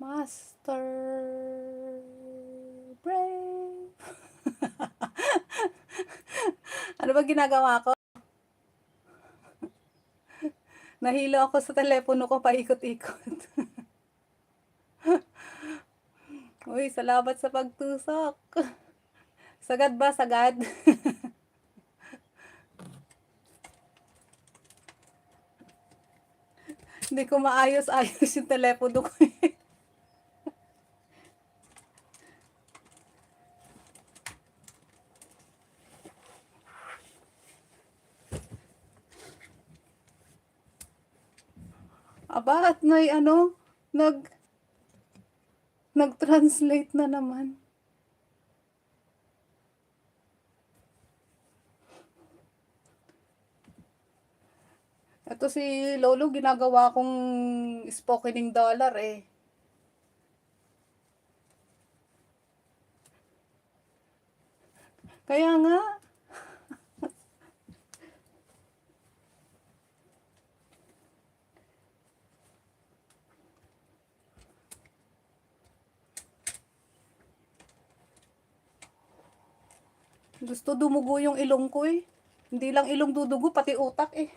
Master Brave. Ano ba ginagawa ko? Nahilo ako sa telepono ko paikot-ikot. Uy, salamat sa pagtusok. Sagad ba? Sagad? Hindi ko maayos-ayos yung telepono ko. Aba, at may ano, nag-translate na naman. Ito si Lolo, ginagawa kong spokening dollar eh. Kaya nga, gusto dumugo yung ilong ko eh. Hindi lang ilong dudugo, pati utak eh.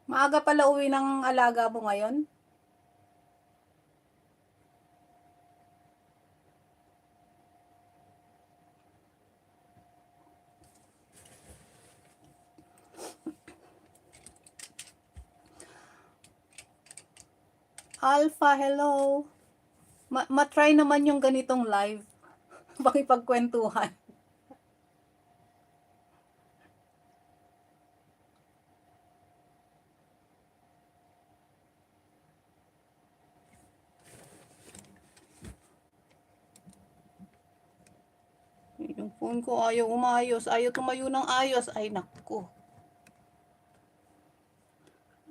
Maaga pala uwi ng alaga mo ngayon? Alpha, hello. Ma-try naman yung ganitong live. Pakipagkwentuhan. Yung phone ko ayaw umayos, ayaw tumayo ng ayos. Ay, naku.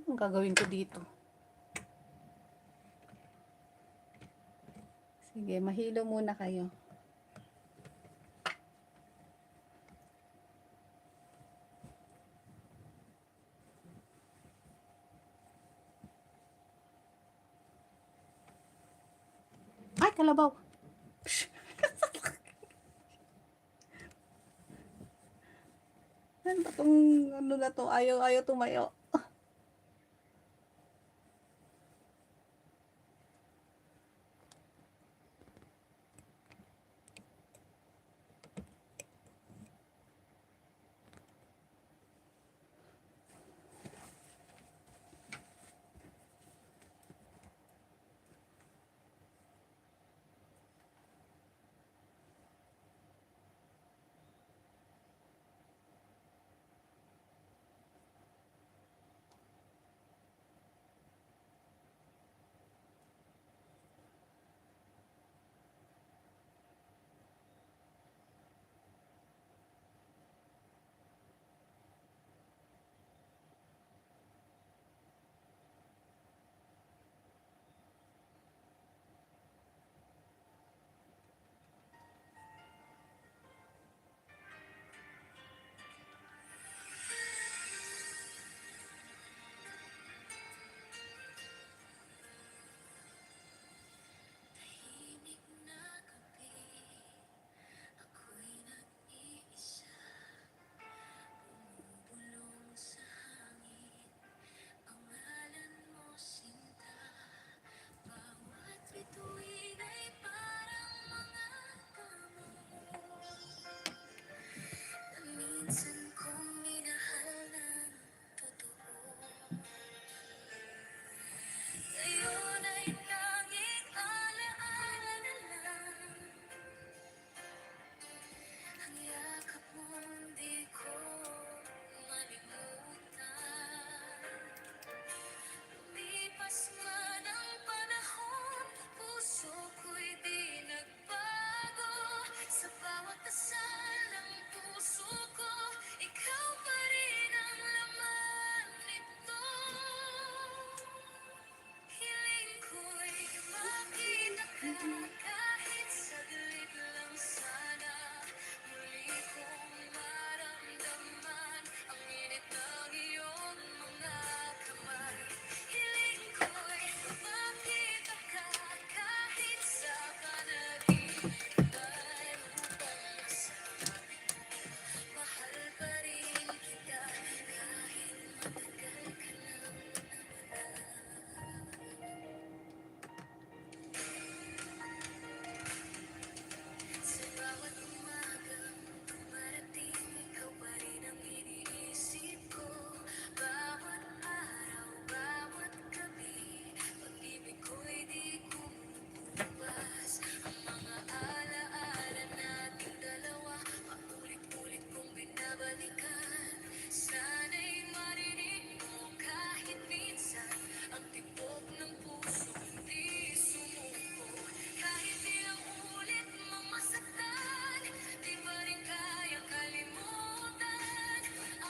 Anong gagawin ko dito? Sige, mahilo muna kayo. Ay, kalabaw. Ano ba tong ano na to? Ayaw tumayo.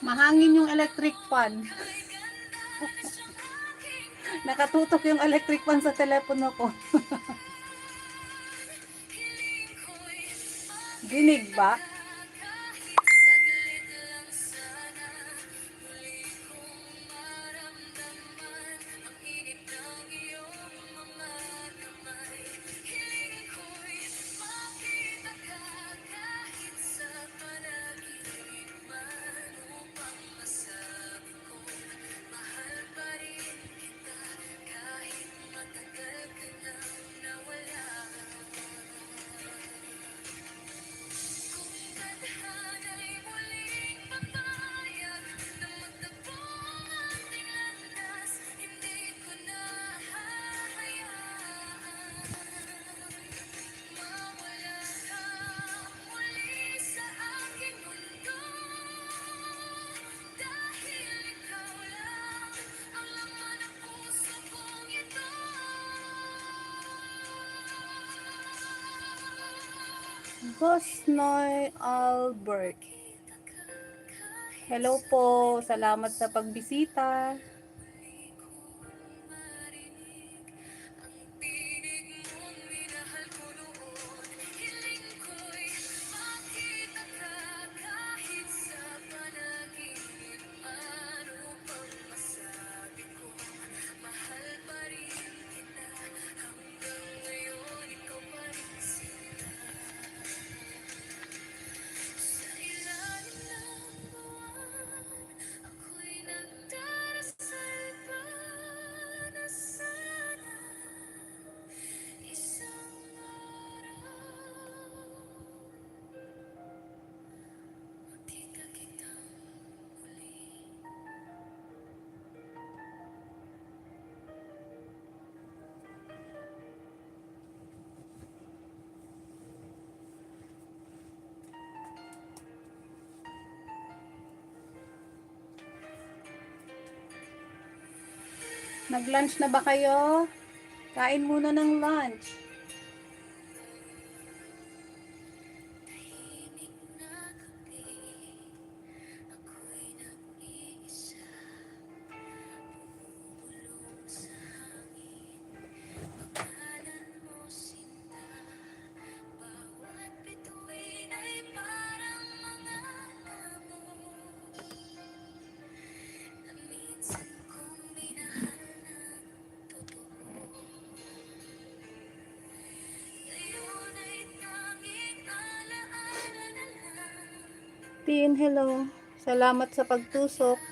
Mahangin yung electric fan. Nakatutok yung electric fan sa telepono ko. Dinig ba? Gosnoy Albert. Hello po, salamat sa pagbisita. Nag-lunch na ba kayo? Kain muna ng lunch. Tin, hello. Salamat sa pagtusok.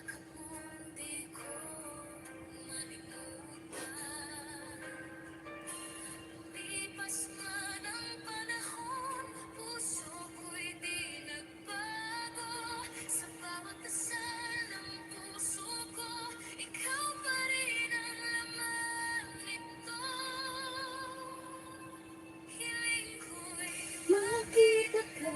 Makita ka.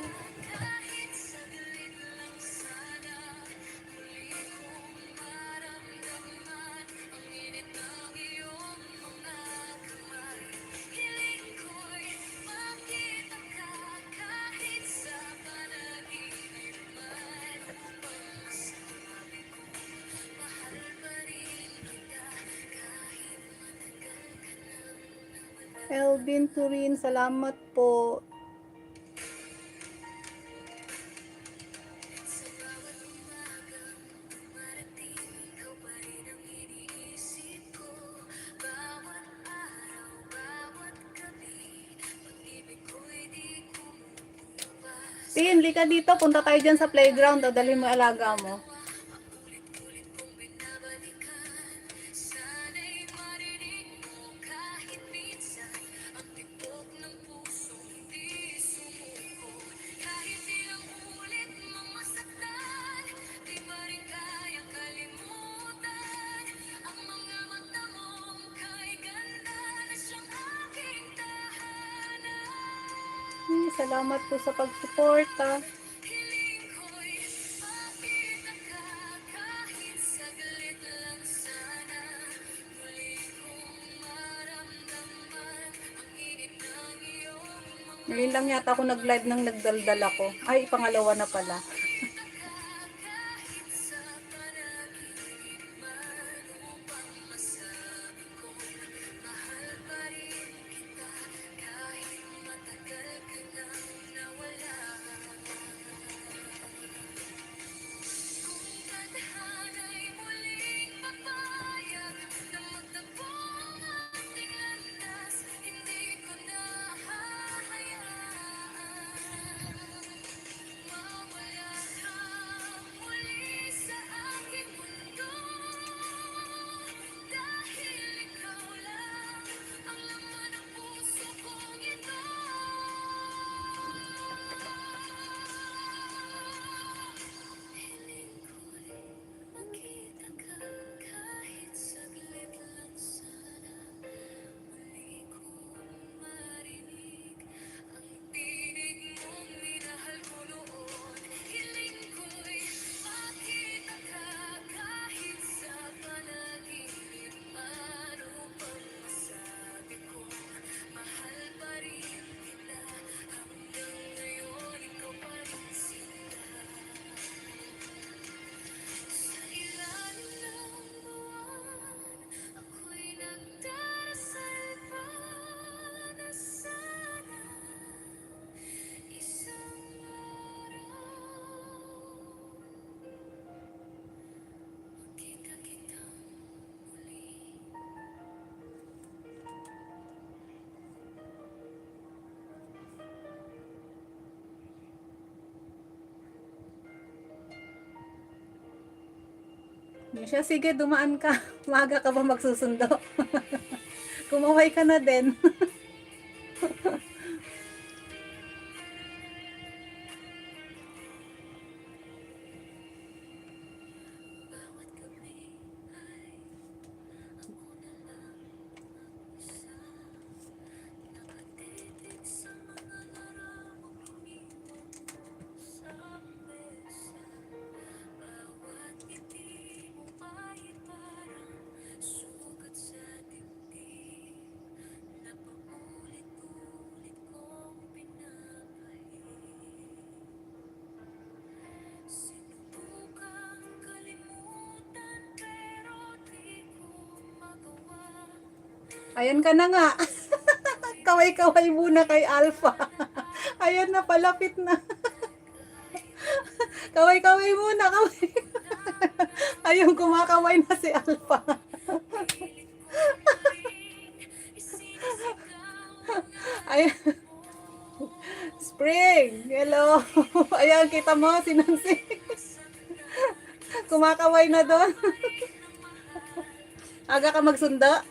Elvin Turin, salamat po. Tin, lika dito. Punta tayo dyan sa playground. Dadalhin mo alaga mo. Salamat po sa pagsuporta. Ngayon lang yata ako nag-live nang nagdaldal ako. Ay, pangalawa na pala. Siya, sige, dumaan ka. Maaga ka ba magsusundo? Kumaway ka na din. Ayan ka na nga. Kaway-kaway muna kay Alpha. Ayan na, palapit na. Kaway-kaway muna, kaway. Ayun, kumakaway na si Alpha. Ayan. Spring, hello. Ayan, kita mo, si Nancy. Kumakaway na doon. Aga ka magsunda.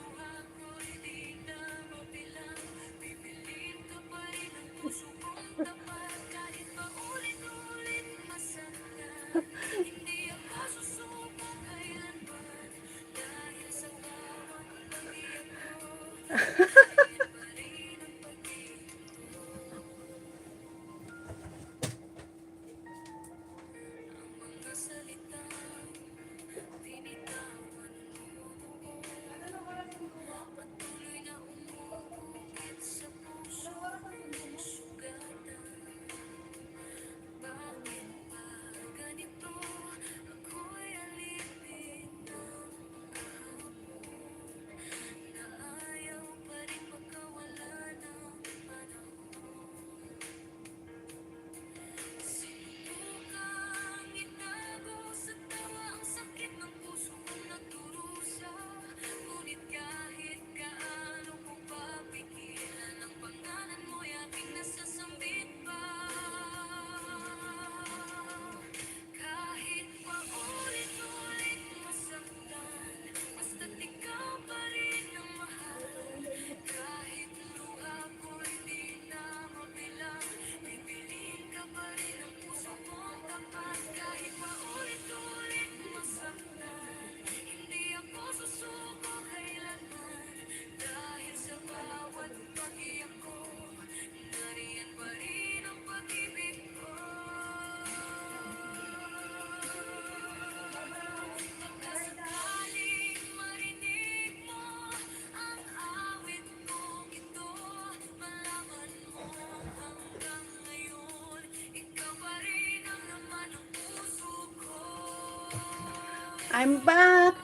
I'm back.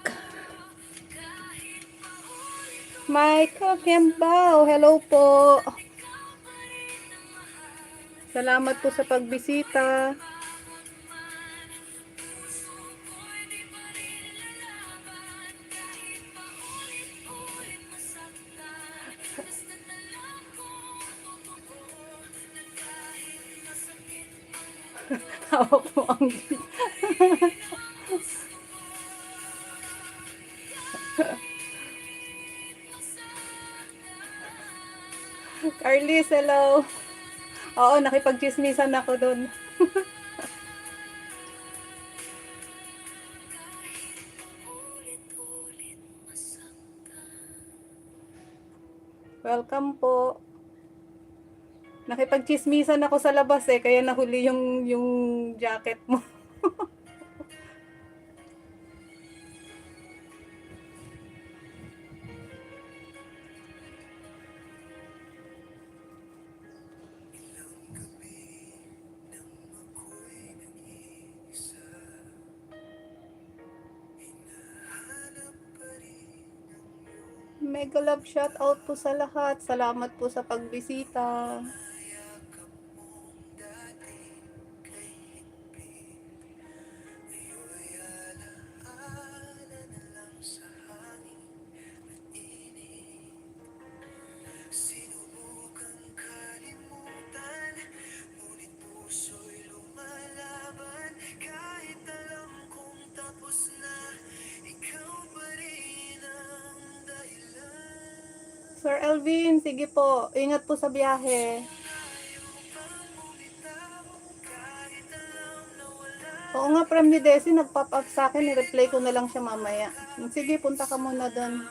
Michael Kembao, hello po. Salamat po sa pagbisita. Hawak mo ang Carlis, hello. Oo, nakipag-chismisan ako doon. Welcome po. Nakipag-chismisan ako sa labas kaya nahuli yung jacket mo. Mega love shout out po sa lahat. Salamat po sa pagbisita. Sir Elvin, sige po. Ingat po sa biyahe. Oo nga, from ni Desi, nag-pop up sa akin. I-replay ko na lang siya mamaya. Sige, punta ka muna doon.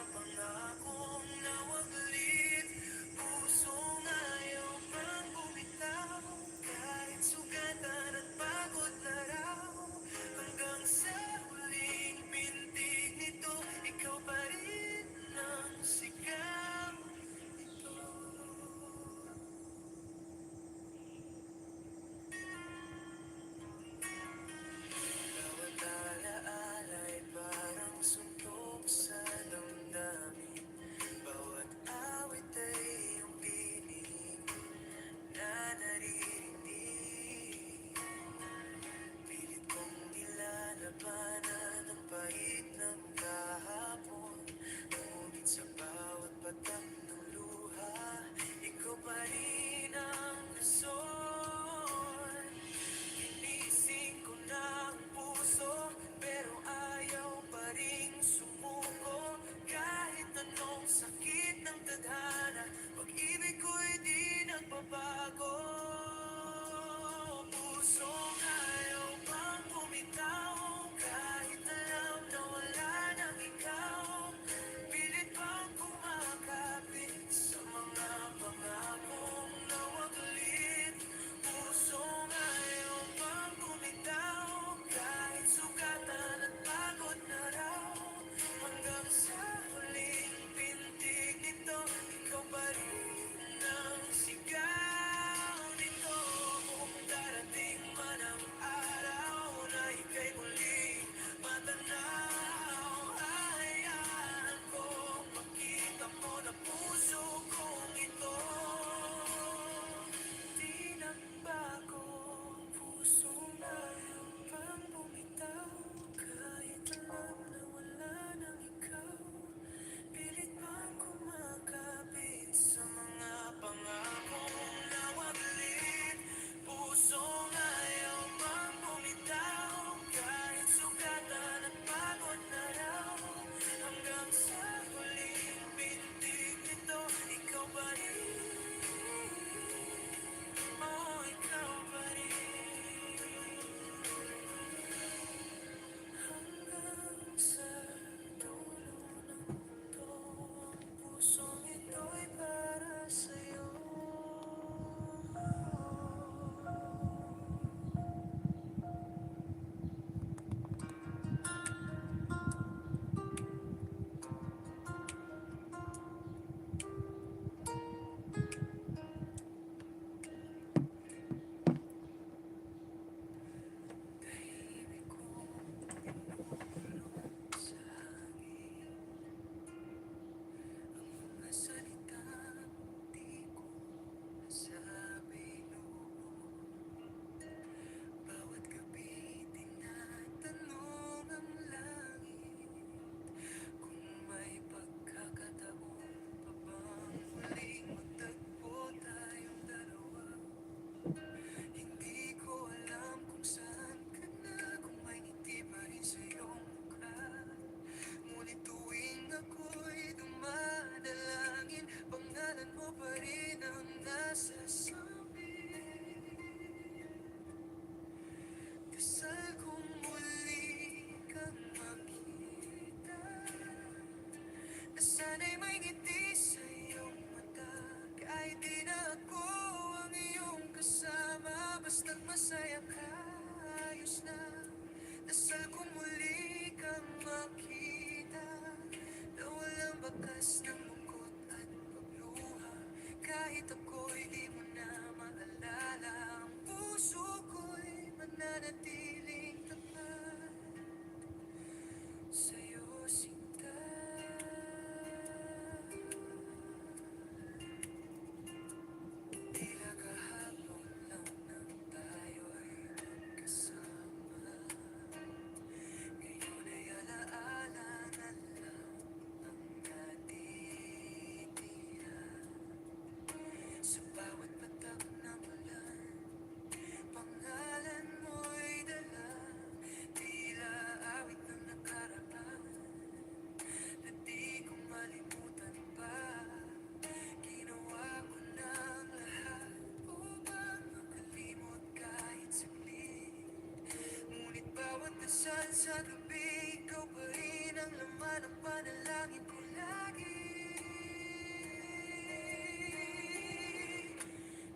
sa gabi, ikaw pa rin ang laman ng panalangin ko lagi.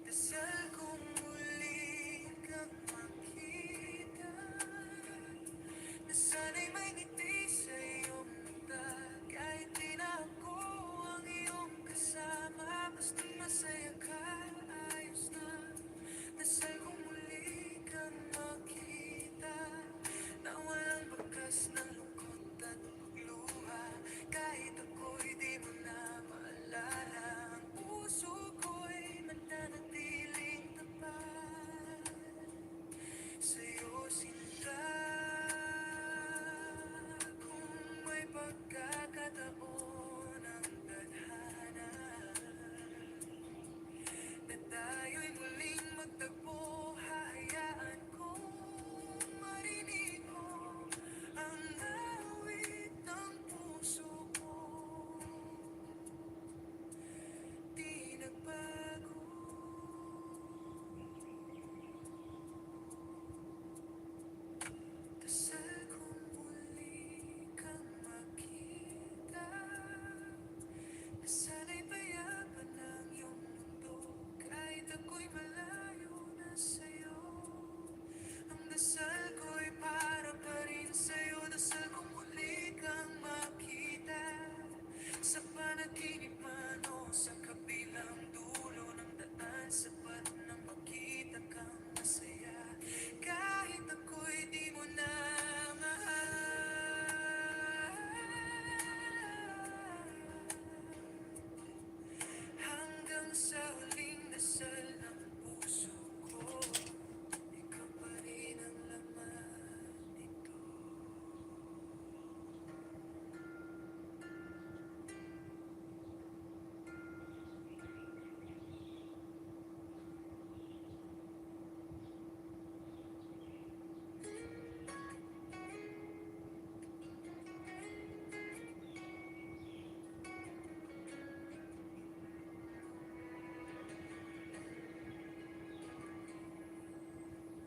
Dasal kong muli kang makita, na sana'y may ngiti sa iyong mata. Kahit di na ako ang iyong kasama, basta masaya ka, ayos na. Dasal kong muli kang makita, na walang bakas ng lungkot at pagluha. Kahit ako'y di mo na maalala, ang puso ko'y mananatiling tapat sa'yo, sinta. Kung may pagkakataon ang tadhana na tayo'y muling magtagpo, hahayaan kong marinig mo ang awit ng puso ko. Di nagbago. Dasal kong muli kang makita, na sana'y payapan ng iyong mundo. Kahit ako'y malayo na sa'yo, ang dasal ko'y para pa rin sa'yo. Dasal kong muli kang makita, sa panaginip man o sa kabilang dulo ng daan. Sapat nang makita kang masaya, kahit ako'y di mo na mahal. Hanggang sa huling dasal ng puso ko, ikaw pa rin ang laman nito.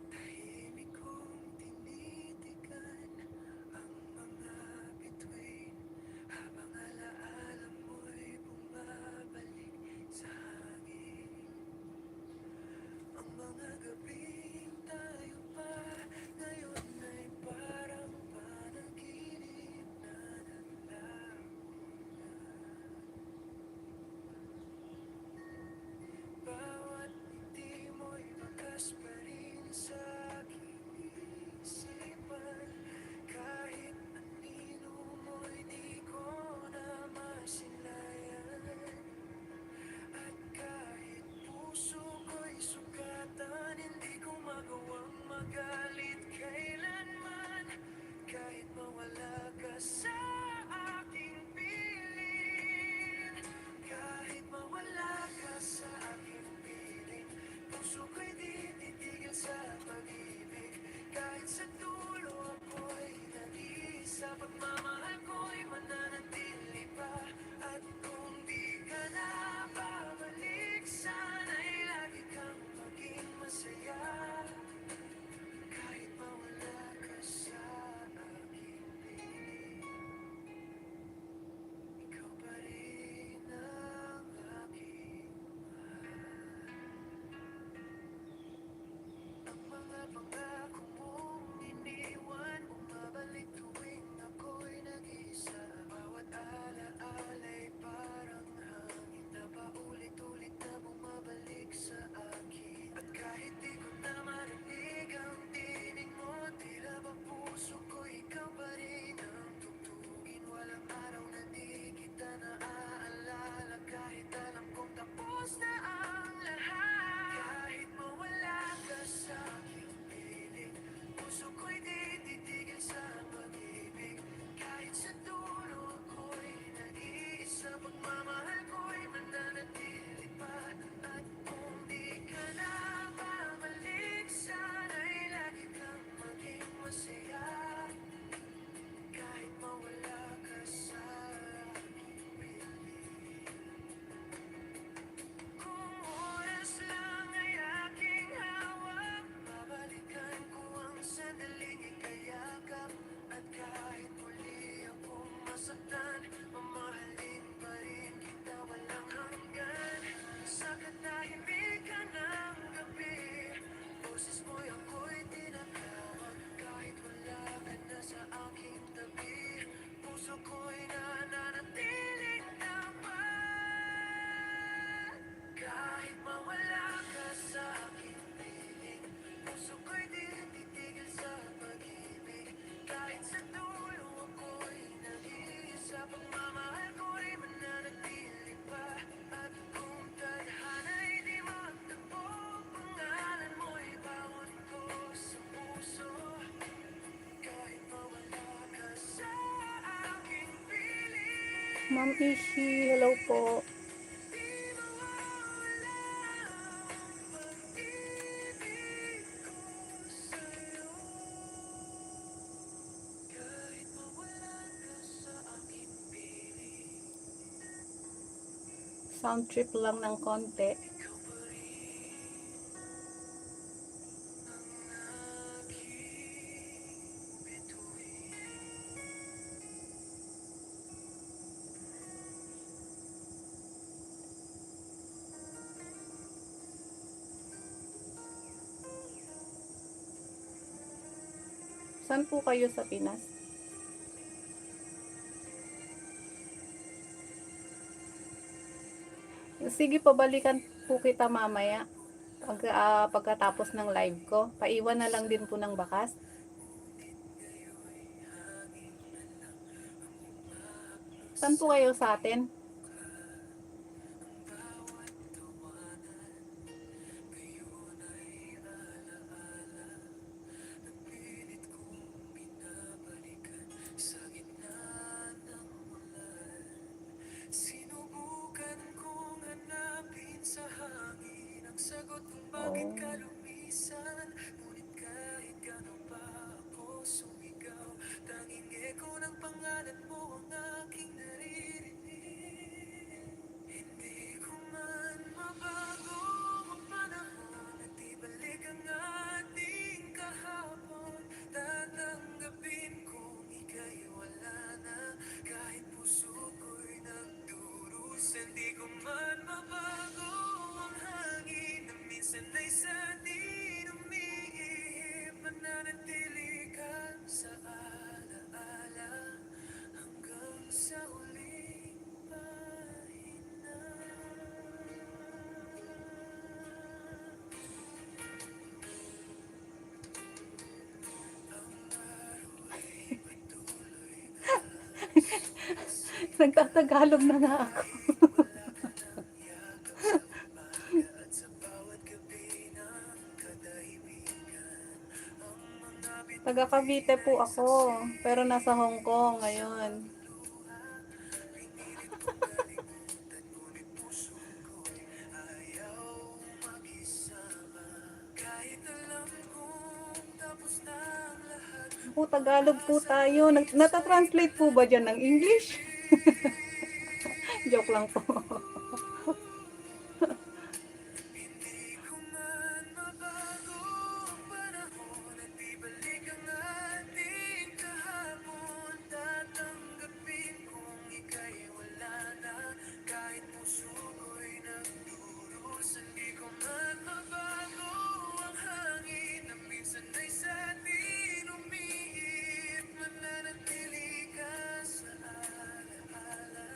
Tahimik kong tinitigan ang mga bituin, habang alaala mo'y bumabalik sa hangin. Ang mga gabing tayo pa ngayon ay parang panaginip na naglaho na. Bawat ngiti mo'y wakas pa rin sa aking isipan. Kahit anino mo'y di ko na masilayan. At kahit puso ko'y sugatan, hindi ko magawang magalit kailanman. Kahit mawala ka sa aking piling, kahit mawala ka sa aking piling, puso ko'y di titigil sa pag-ibig. Kahit sa dulo ako'y nag-iisa, pagmamahal ko'y mananatili pa. At kung di ka na babalik, sana'y lagi kang maging masaya. Kahit mawala ka sa aking piling. Ma'am Ishi, hello po. Kahit mawalan ka sa aking piling, Sound trip lang ng konti. ikaw pa rin ang aking bituin. Saan po kayo sa Pinas? Sige, pabalikan po kita mamaya. Pagkatapos ng live ko. Paiwan na lang din po ng bakas. Saan po kayo sa atin? Bawat tawanan ngayon ay alaala na pilit kong binabalikan sa gitna ng ulan. Sinubukan kong hanapin sa hangin ang sagot kung bakit ka Oh. lumisan. Ngunit kahit gano'n pa ako sumigaw, tanging eko ng pangalan mo ang aking naririnig. Hindi ko man mabago ang panahon at ibalik ang ating kahapon. Tatanggapin kong ika'y wala na kahit puso ko'y nagdurusa. Hindi ko man mabago ang hangin na minsan ay sa atin umiihip. Mananatili ka sa alaala hanggang sa huling pahina. Ang araw ay patuloy na sumisid Nagtatagalog na nga ako. kahit wala ka ng yakap sa umaga at sa bawat gabi ng katahimikan. Ang mga Taga bituin Cavite po ay ako. saksi Pero nasa Hong Kong sa ngayon. aking luha. Pinilit kong kalimutan ngunit puso ko'y ayaw makisama. Kahit alam kong tapos na ang lahat, Po, Tagalog po tayo. Nata-translate po ba dyan ng English? Joke lang po. hindi ko man mabago ang panahon at ibalik ang ating kahapon. Tatanggapin kong ika'y wala na kahit puso ko'y nagdurusa. Hindi ko man mabago ang hangin na minsan ay sa atin umiihip. Mananatili ka sa alaala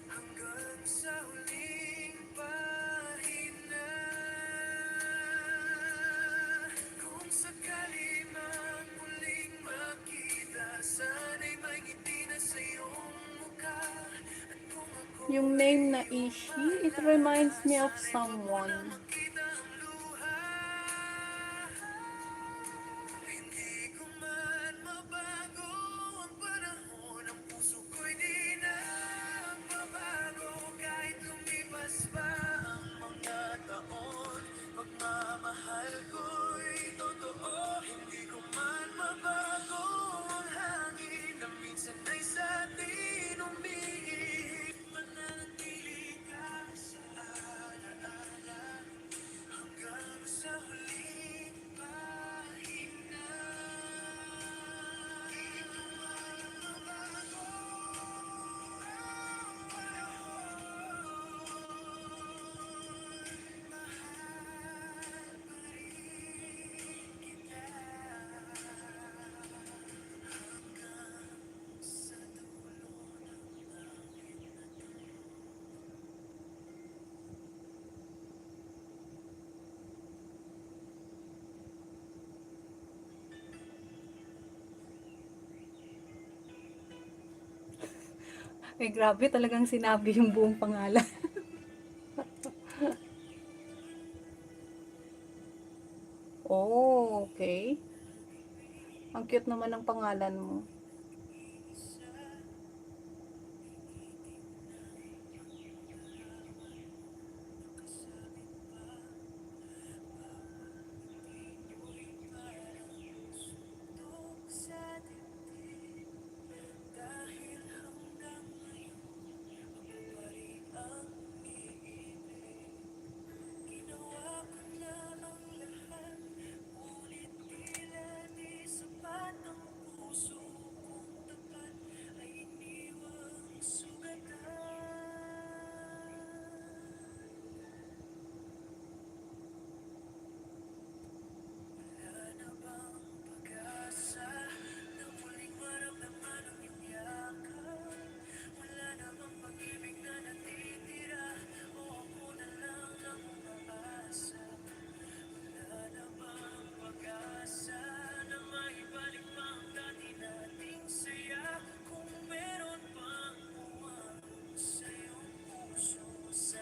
hanggang sa huling pahina. Kung sakali mang muling makita, sana'y may ngiti na sa iyong mukha. At kung Yung ako'y name na iyong Ishi, it maalala, reminds me of sana'y wag mo na someone. makita ang luha. Hindi ko man mabago ang panahon, ang puso ko'y di na babago. Kahit lumipas pa ang mga taon, pagmamahal ko'y totoo. Hindi ko man mabago ang hangin na minsan ay sa atin umiihip. Mananatili ka sa alaala hanggang sa huling pahina. Di ko man mabago ang panahon, mahal pa rin kita hanggang sa dulo ng awit na to. Eh, grabe talagang sinabi yung buong pangalan. Oh, okay. Ang cute naman ng pangalan mo.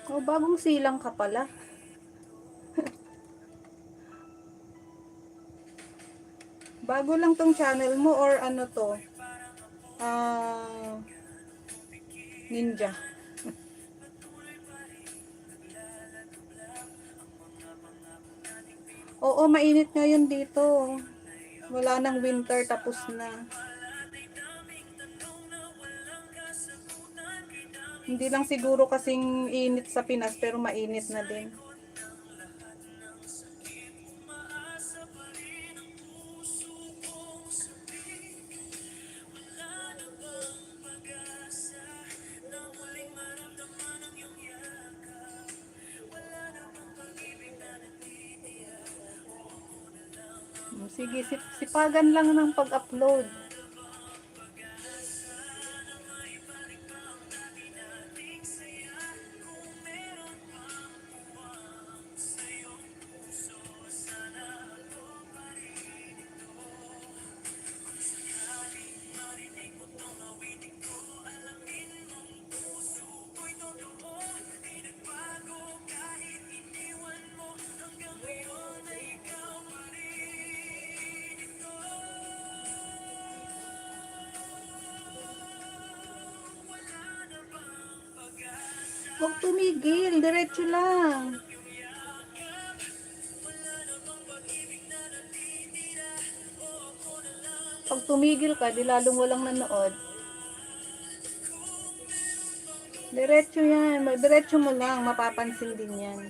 Oh, bagong silang ka pala. Bago lang tong channel mo or ano to? Ah, ninja. Oo, mainit ngayon dito. Wala nang winter, tapos na. Hindi lang siguro kasing init sa Pinas, pero mainit na din. Sige, sipagan lang ng pag-upload. Huwag tumigil, diretso lang. Pag tumigil ka, di lalong walang nanood. Diretso yan, diretso mo lang, mapapansin din yan.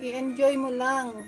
I-enjoy mo lang.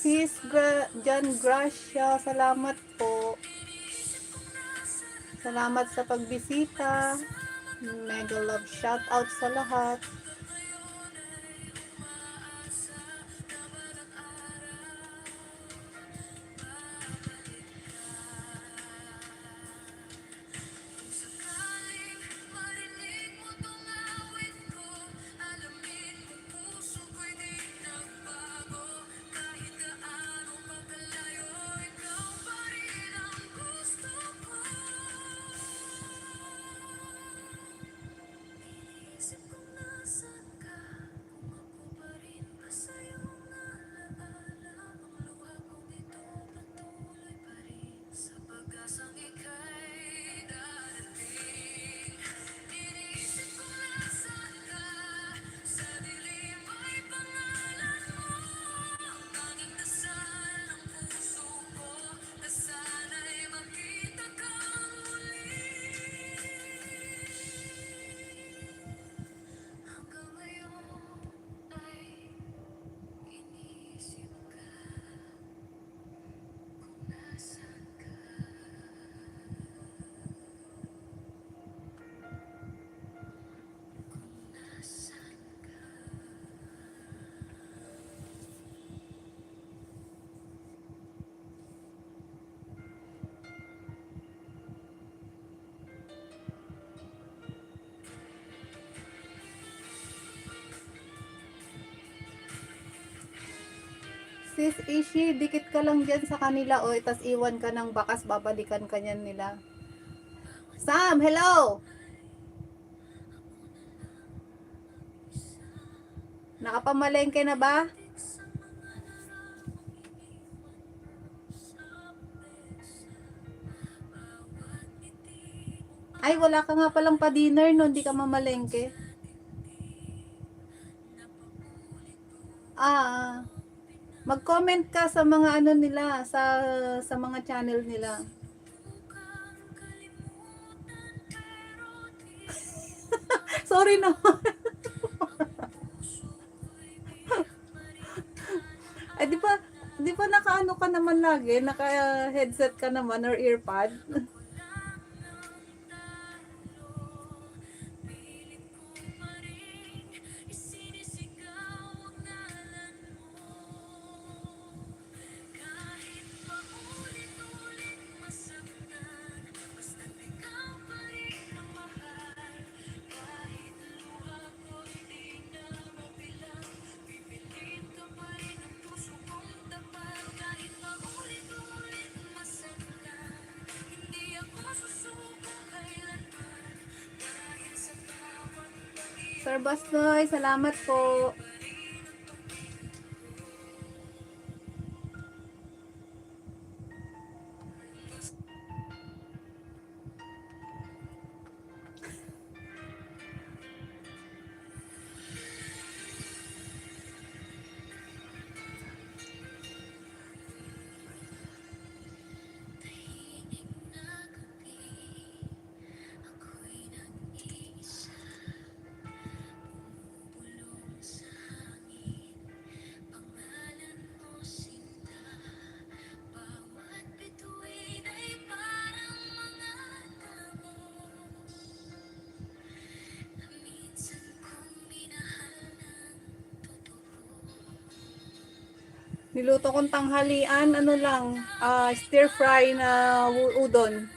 Sis Jan Gracia, salamat po. Salamat sa pagbisita. Mega love shout out sa lahat. Sis Ishi, dikit ka lang dyan sa kanila o tas iwan ka ng bakas, babalikan ka niyan nila. Sam, hello! Nakapamalengke na ba? Ay, wala ka nga palang pa-dinner no, hindi ka mamalengke. Ah, mag-comment ka sa mga ano nila, sa mga channel nila. Sorry naman. Ay, di ba nakaano ka naman lagi? Naka-headset ka naman or earpod? Sir Bastoy, salamat po. Niluto kong tanghalian, ano lang, stir fry na udon.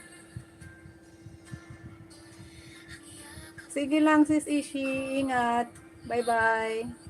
Sige lang sis Ishi, ingat. Bye-bye.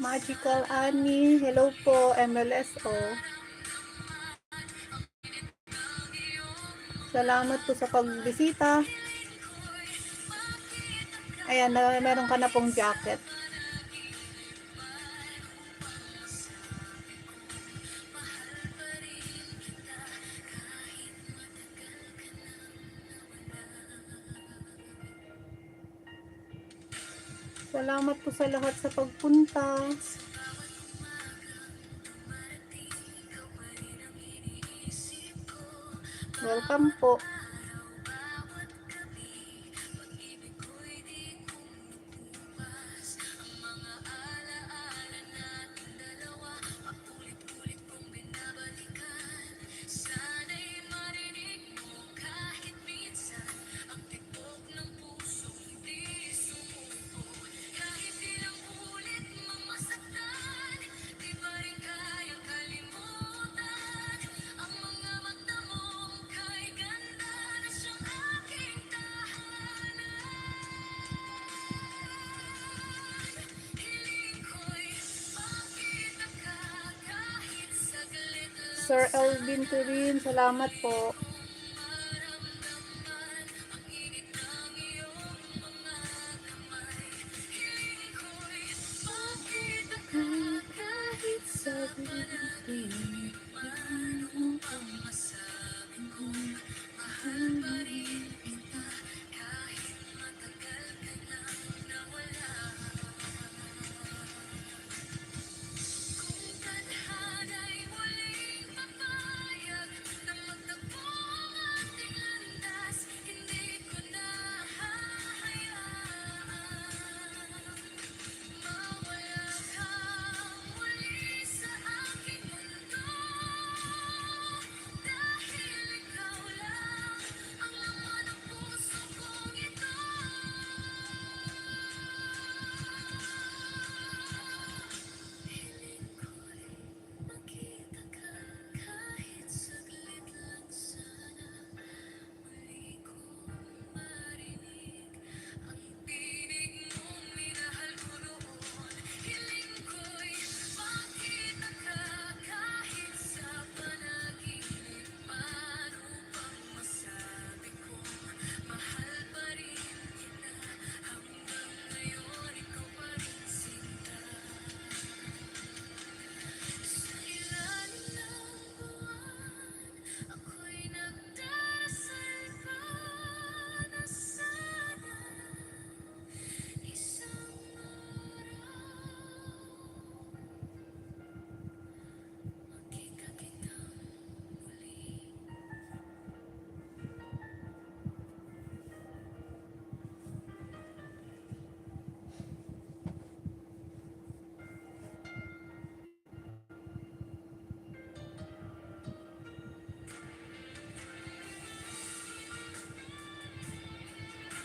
Magical Annie, hello po, MLSO. Salamat po sa pagbisita. Ayan, meron ka na pong jacket. Salamat po sa lahat sa pagpunta. Welcome po. Sir Elvin Turin, salamat po.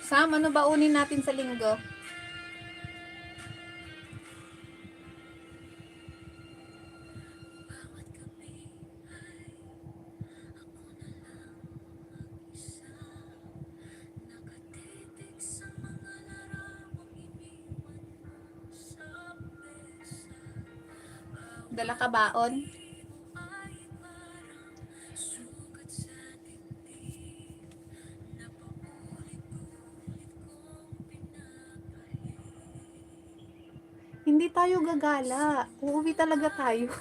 Sam, ano ba unin natin sa linggo? Dala ka baon? Hindi tayo gagala. Uuwi talaga tayo.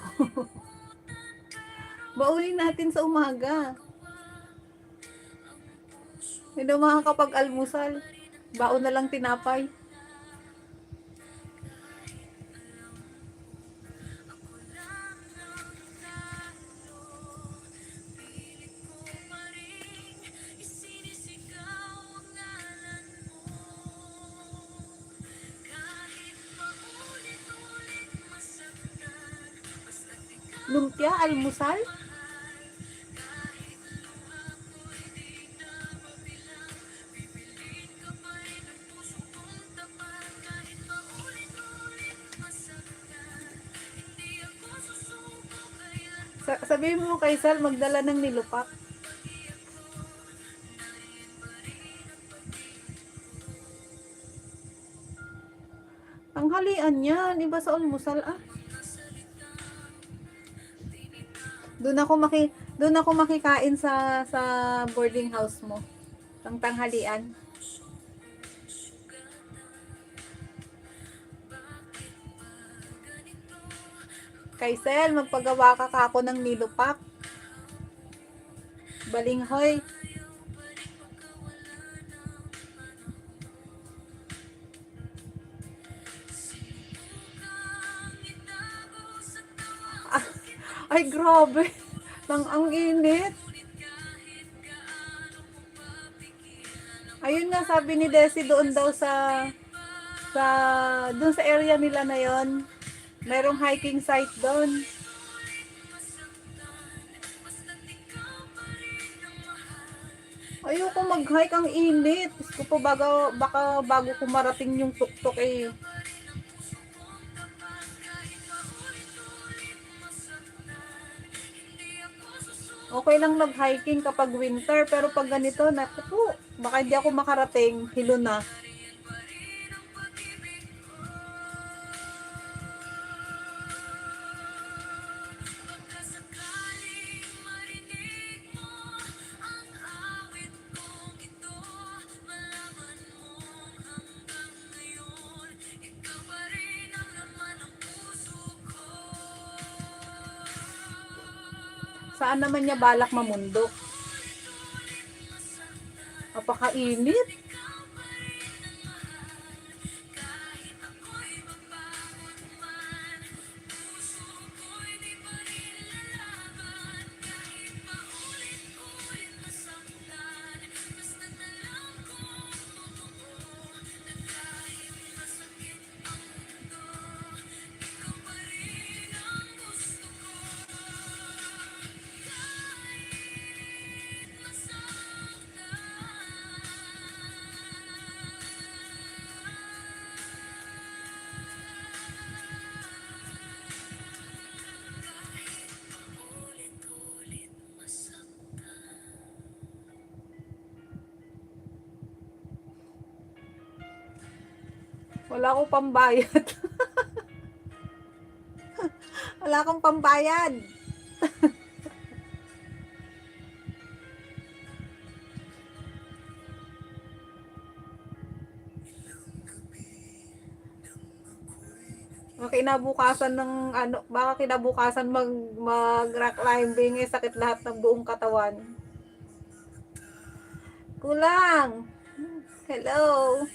Baunin natin sa umaga. Hindi makakapag-almusal. Baon na lang tinapay. Lumpia, almusal? Sabihin mo kay Sal, magdala ng nilupak. Tanghalian yan. Iba sa almusal ah. Doon ako makikain sa boarding house mo. Ang tanghalian. Kaisel, magpagawa ka kako ng nilupak. Balinghoy. Ah, ay, grabe. Ang init. Ayun nga, sabi ni Desi doon daw sa doon sa area nila na yon. Merong hiking site doon. Ayoko mag-hike, ang init. Diyos ko po, baka bago ko marating yung tuktok eh. Okay lang mag-hiking kapag winter, pero pag ganito, naku po, baka hindi ako makarating, hilo na. Saan naman niya balak mamundok? Apakainit. Wala akong pambayad. Wala akong pambayad. Kinabukasan ng ano, baka kinabukasan mag rock climbing eh, sakit lahat ng buong katawan. Kulang. Hello.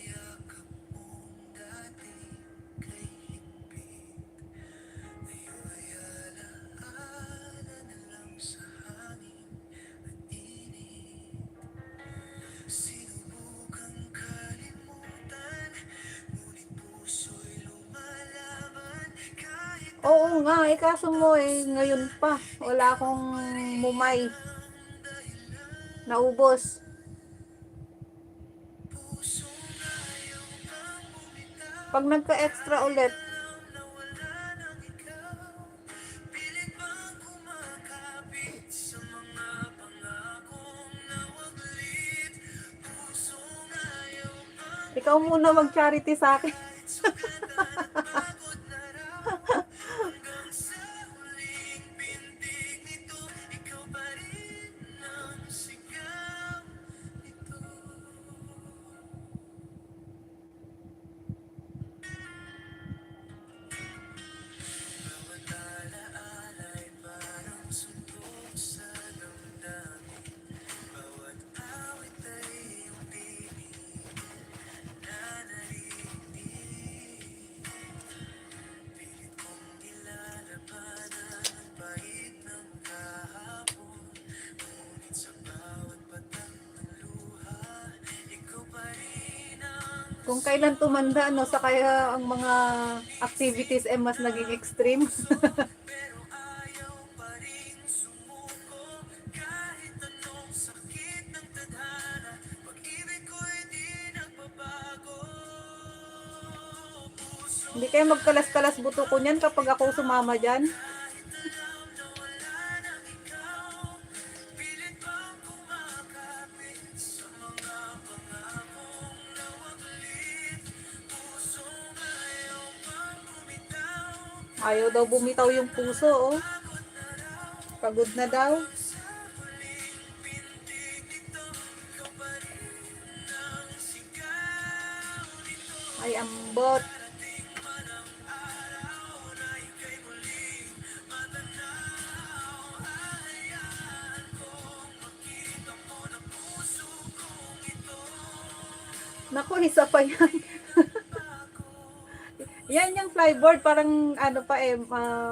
Oo nga, kaso mo ngayon pa, wala akong mumay. Naubos. Pag nagka-extra ulit, ikaw muna mag-charity sa akin. Kung kailan tumanda, no, sa kaya ang mga activities mas naging extreme. Hindi kayo magkalas-kalas buto ko niyan kapag ako sumama dyan. Ayaw daw bumitaw yung puso, oh. Pagod na daw. Ay, ambot. Naku, isa pa yan. Yan yung flyboard, parang ano pa eh,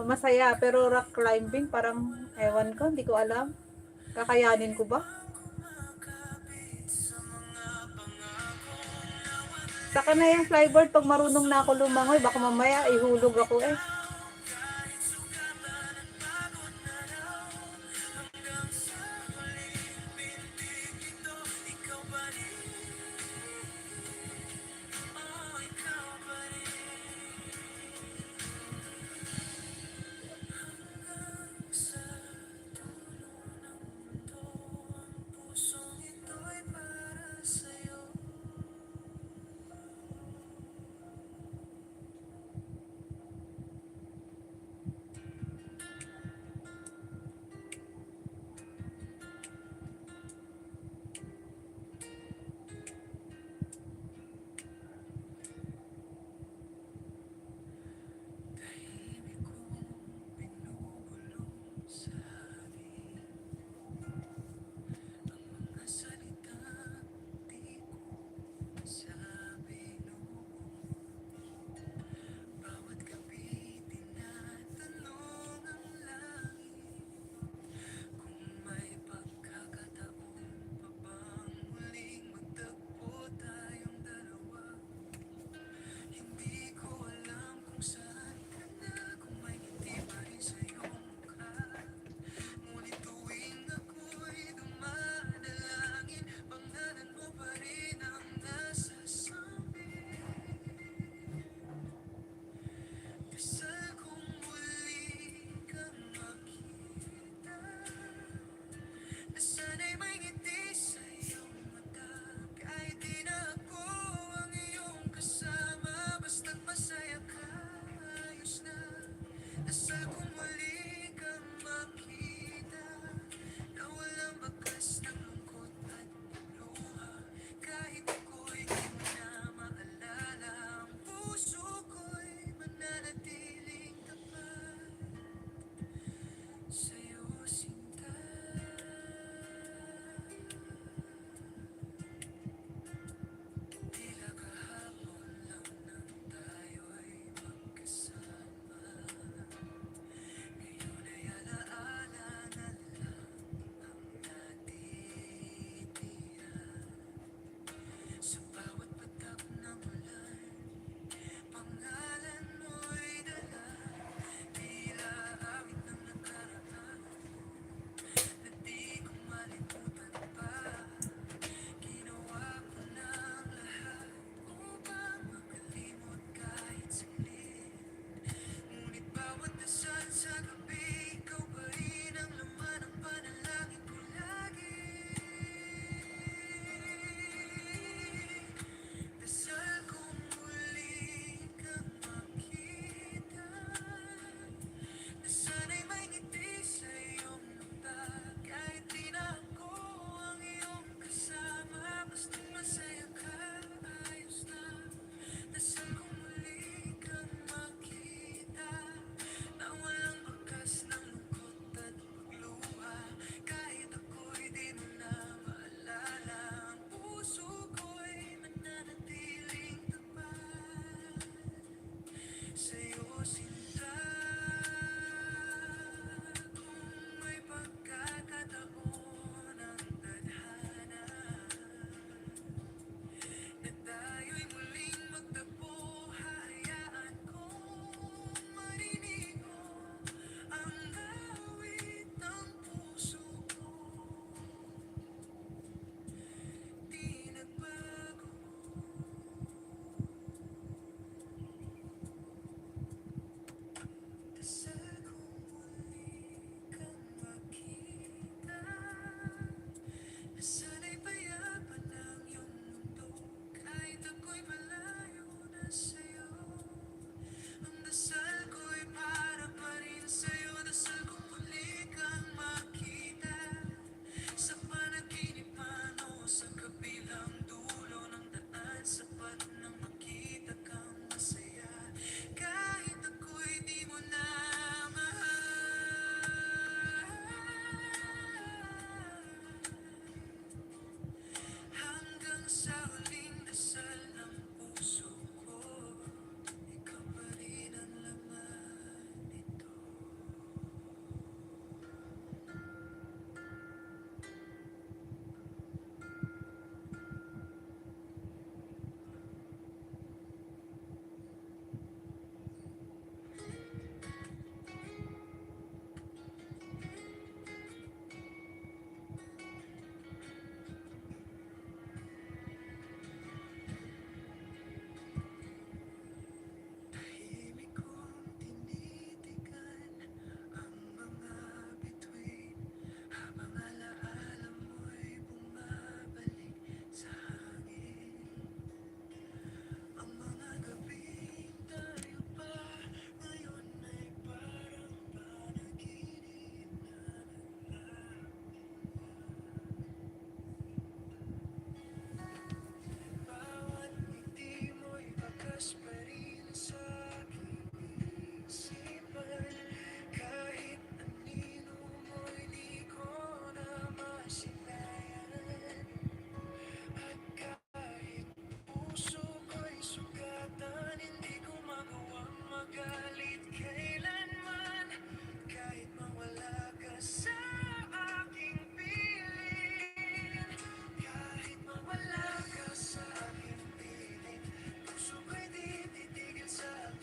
masaya. Pero rock climbing, parang ewan ko, hindi ko alam. Kakayanin ko ba? Saka na yung flyboard, pag marunong na ako lumangoy, baka mamaya ihulog ako eh. Pusong ito'y para sa'yo.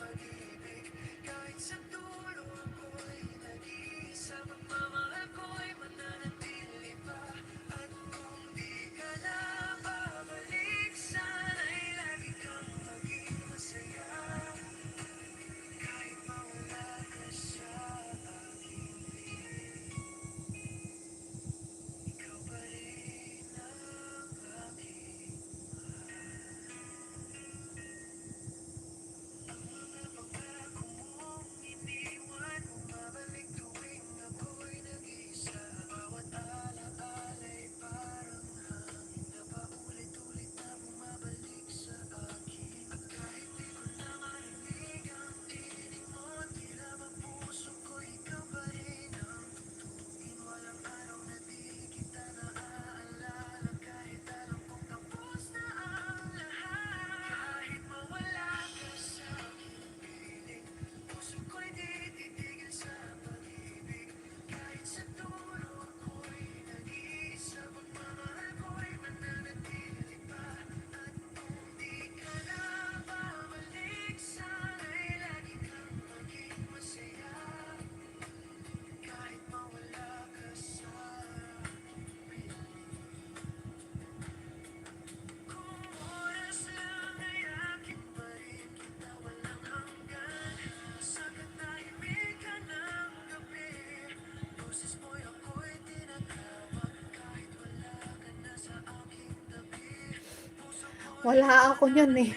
pag-ibig. Kahit sa dulo ako'y nag-iisa, pagmamahal ko'y mananatili pa. At kung di ka na babalik, sana'y lagi kang maging masaya. Kahit mawala ka sa aking piling, ikaw pa rin ang aking pangako mong iniwan. Bumabalik tuwing ako'y nag-iisa. Bawat alaala'y parang hangin na paulit-ulit na bumabalik sa akin. At kahit di ko na marinig ang tinig mo, tila ba puso ko ikaw pa rin ang tugtugin. Walang araw na di kita naaalala, kahit alam kong tapos na ang lahat. Kahit mawala ka sa aking piling, puso ko'y di titigil sa pag-ibig. Kahit sa dulo ako'y nag-iisa, pagmamahal ko'y mananatili pa. At kung di ka na babalik, sana'y lagi kang maging masaya. Kahit mawala ka sa piling. Kung oras lang ay akin pa rin kita walang hanggan. Sa katahimikan ng gabi, boses mo'y ako'y tinatawag. Kahit wala ka na sa aking tabi, puso ko'y Wala ako niyan eh.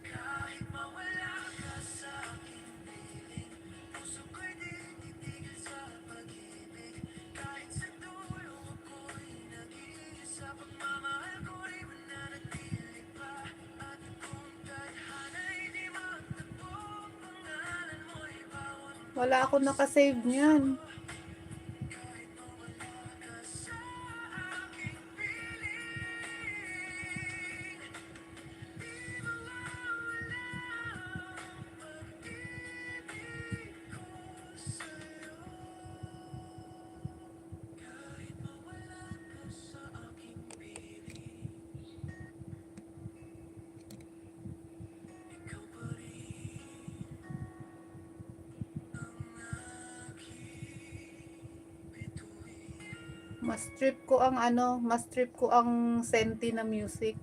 kahit mawala ka sa aking piling. Puso ko'y di titigil sa pag-ibig. Kahit sa dulo ako'y nag-iisa, pagmamahal ko'y mananatili pa. At kung tadhana'y di magtagpo, pangalan mo'y bawat Wala ako nakasave niyan. kahit mawala ka sa aking piling. Di mawawala ang pag-ibig ko sa'yo. Kahit mawala ka sa aking piling, ikaw pa rin ang aking bituin. Mas trip ko ang senti na music.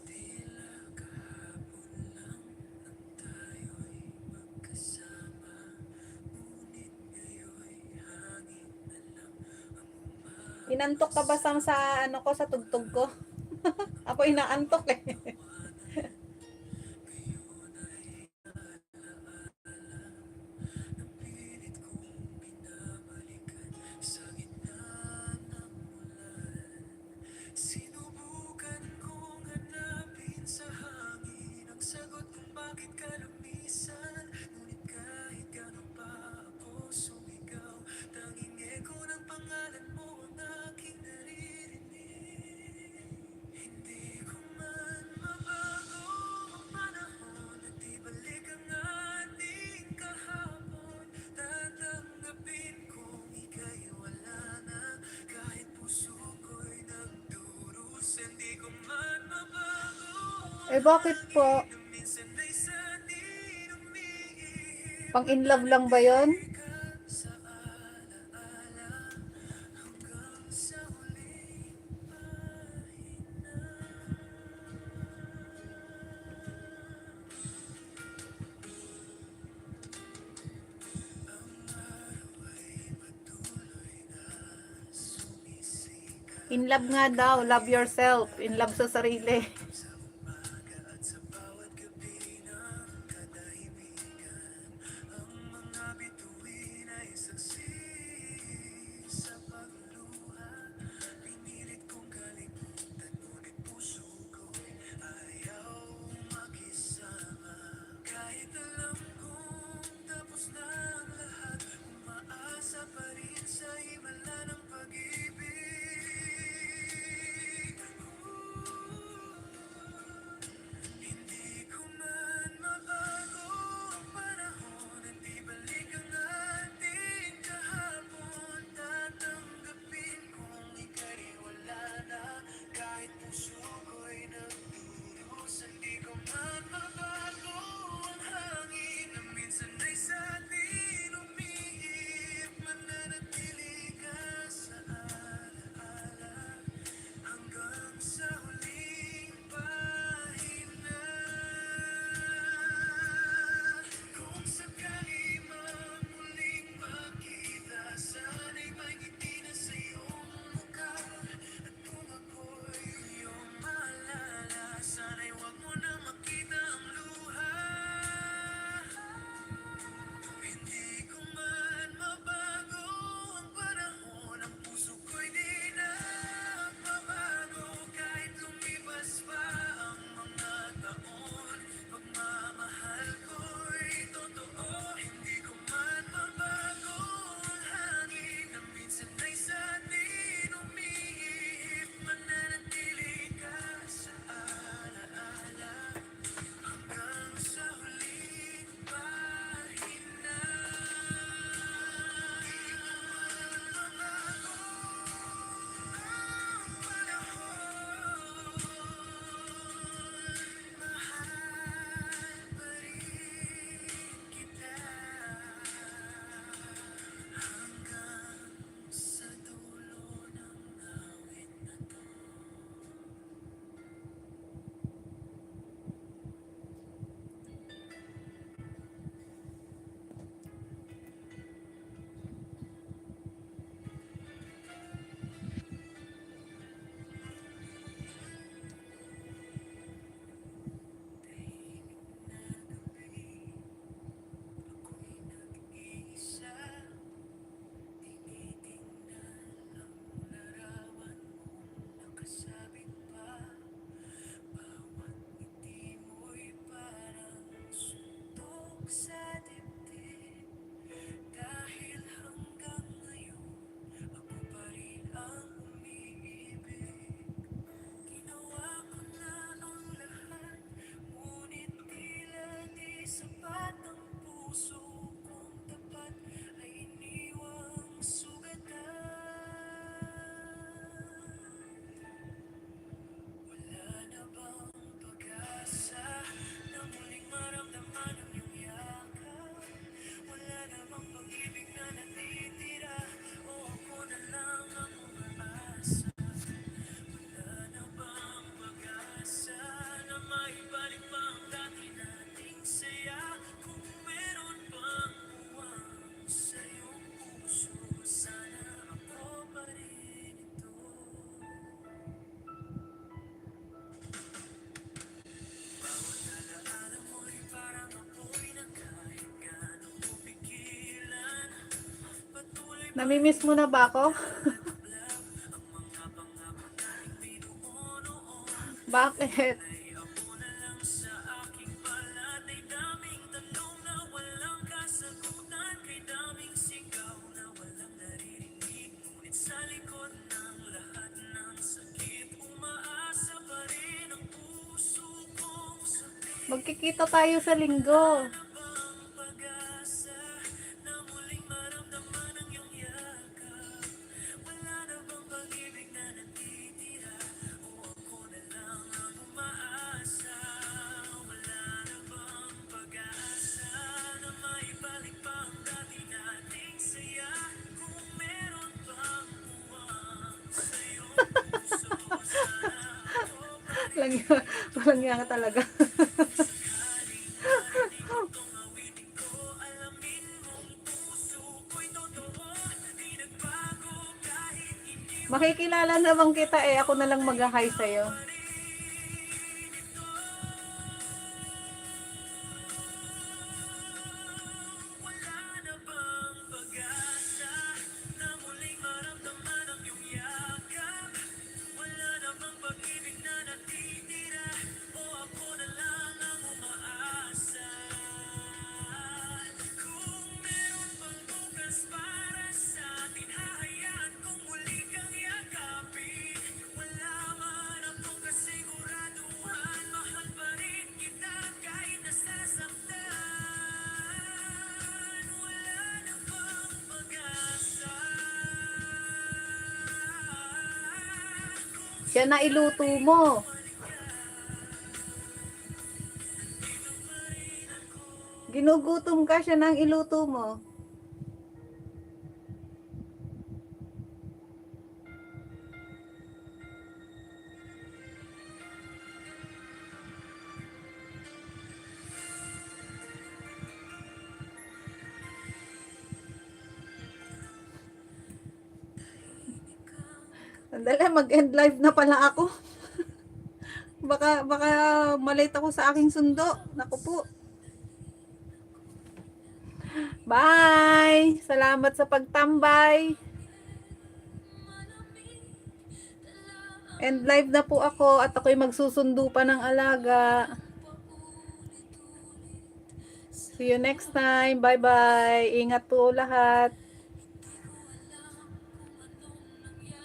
Tila kahapon lang nang tayo'y magkasama, ngunit ngayon'y hangin na lang ang Inantok ka ba sa ano ko, sa tugtog ko? Ako inaantok eh. pilit kong binabalikan sa gitna ng ulan. Sinubukan kong hanapin sa hangin ang sagot kung bakit ka lumisan. Ngunit kahit gano'n pa ako sumigaw, tanging eko ng pangalan mo ang aking naririnig. Hindi ko man mabago ang panahon at ibalik ang ating kahapon. Tatanggapin kong ika'y wala na, kahit puso ko'y nagdurusa. Hindi ko man mabago Eh bakit po? na minsan ay sanhin umiihip. Pang in love lang ba yon? Ka sa alaala hanggang sa huling pahina. Ang araw ay patuloy na sumisikat. In love nga daw, love yourself. In love sa sarili. Sa umaga at sa bawat gabi ng katahimikan, ang mga bituin ay saksi sa pagluha. Pinilit kong kalimutan, ngunit puso ko'y ayaw makisama. Kahit alam kong tapos na ang lahat, umaasa pa rin sa himala ng pag-ibig. na muling maramdaman ang iyong yakap. Wala na bang pag-ibig na natitira, o ako na lang ang umaasa? Wala na bang pag-asa na maibalik pa ang dati nating saya? Kung meron pang uwang sa iyong puso, sana ako pa rin ito. Bawat alaala mo'y parang apoy na kahit gaano mo pigilan, patuloy pa Namimiss mo na ba ako? naglablab ang mga pangako nating binuo noon. Bakit? Ay ako na lang sa aking balat, ay daming tanong na walang kasagutan, kay daming sigaw na walang naririnig. Ngunit sa likod ng lahat ng sakit, umaasa pa rin ang puso kong sakit. Magkikita tayo sa linggo. Ano bang pag-asa na muling maramdaman ang iyong yakap? Wala na bang pag-ibig na natitira, o ako na lang ang umaasa? Wala na bang pag-asa na maibalik pa ang dati nating saya? Kung meron pang uwang sa iyong puso, sana ako pa rin. Walang yan ka talaga. Sakaling marinig mo tong awitin ko, alamin mong puso ko'y totoo, di nagbago kahit hindi mo Makikilala naman kita eh. Ako na lang mag-hi sa'yo. Wala na bang pag-asa na muling maramdaman ang iyong yakap? Wala na bang pag-ibig na natitira, o ako na lang ang umaasa? Kung meron pang bukas para sa atin, hahayaan kong muli kang yakapin. Wala man akong kasiguraduhan, mahal pa rin kita kahit nasasaktan. Wala na bang pag-asa? Yan na iluto mo. Ginugutom ka, siya nang iluto mo. Sandali, mag-end live na pala ako. Baka malate ako sa aking sundo. Naku po. Bye! Salamat sa pagtambay. End live na po ako at ako'y magsusundo pa ng alaga. See you next time. Bye-bye. Ingat po lahat.